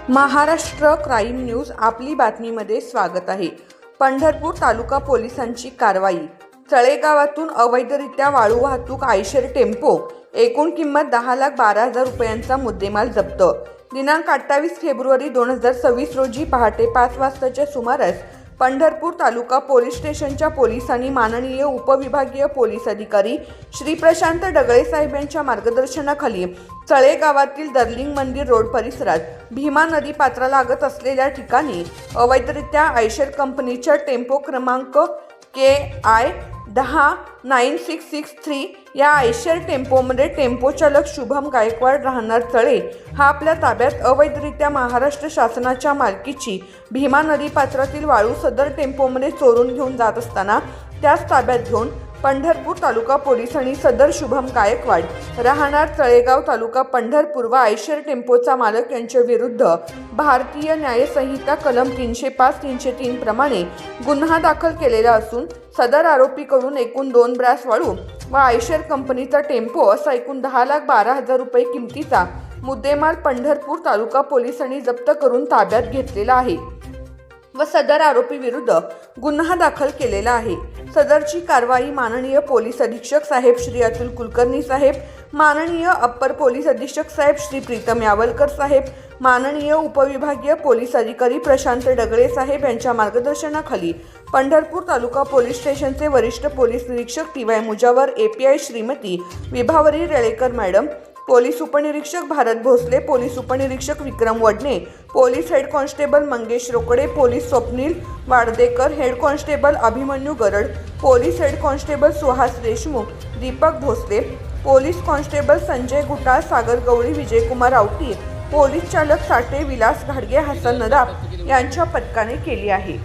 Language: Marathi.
महाराष्ट्र क्राईम न्यूज आपली बातमीमध्ये स्वागत आहे। पंढरपूर तालुका पोलिसांची कारवाई। तळेगावातून अवैधरित्या वाळू वाहतूक आयशर टेम्पो, एकूण किंमत 10,12,000 रुपयांचा मुद्देमाल जप्त। दिनांक 28 फेब्रुवारी 2026 रोजी पहाटे 5 वाजताच्या सुमारास पंढरपूर तालुका पोलीस स्टेशनच्या पोलिसांनी माननीय उपविभागीय पोलीस अधिकारी श्री प्रशांत डगळे साहेब यांच्या मार्गदर्शनाखाली तळेगावातील दर्लिंग मंदिर रोड परिसरात भीमा नदी पात्रालागत असलेल्या ठिकाणी अवैधरित्या आयशर कंपनीच्या टेम्पो क्रमांक KI 109663 या आयशर टेम्पोमध्ये टेम्पो चालक शुभम गायकवाड राहणार तळे हा आपल्या ताब्यात अवैधरित्या महाराष्ट्र शासनाच्या मालकीची भीमा नदी पात्रातील वाळू सदर टेम्पोमध्ये चोरून घेऊन जात असताना त्यास ताब्यात घेऊन पंढरपूर तालुका पोलिसांनी सदर शुभम गायकवाड राहणार तळेगाव तालुका पंढरपूर व आयशर टेम्पोचा मालक यांच्या विरुद्ध भारतीय न्याय संहिता कलम 305-303 प्रमाणे गुन्हा दाखल केलेला असून सदर आरोपीकडून एकूण 2 ब्रास वाळू व आयशर कंपनीचा टेम्पो असा एकूण 10,12,000 रुपये किमतीचा मुद्देमाल पंढरपूर तालुका पोलिसांनी जप्त करून ताब्यात घेतलेला आहे व सदर आरोपी विरुद्ध गुन्हा दाखल केलेला आहे। सदरची कारवाई माननीय पोलीस अधीक्षक साहेब श्री अतुल कुलकर्णी साहेब, माननीय अप्पर पोलीस अधीक्षक साहेब श्री प्रीतम यावलकर साहेब, माननीय उपविभागीय पोलीस अधिकारी प्रशांत डगळे साहेब यांच्या मार्गदर्शनाखाली पंढरपूर तालुका पोलीस स्टेशनचे वरिष्ठ पोलीस निरीक्षक TY Mujawar, API Shrimati Vibhavari Relekar madam, police उपनिरीक्षक भारत भोसले, पोलीस उपनिरीक्षक Vikram Vadane, police head constable Mangesh Rokade, police Swapnil Wadadekar, head constable Abhimanyu Garad, police head constable Suhas Deshmukh, Deepak Bhosale, police constable Sanjay Gutal, Sagar Gawali, Vijaykumar Awati, police चालक साठे विलास घाडगे, हसन नदाब यांच्या पथकाने केली आहे।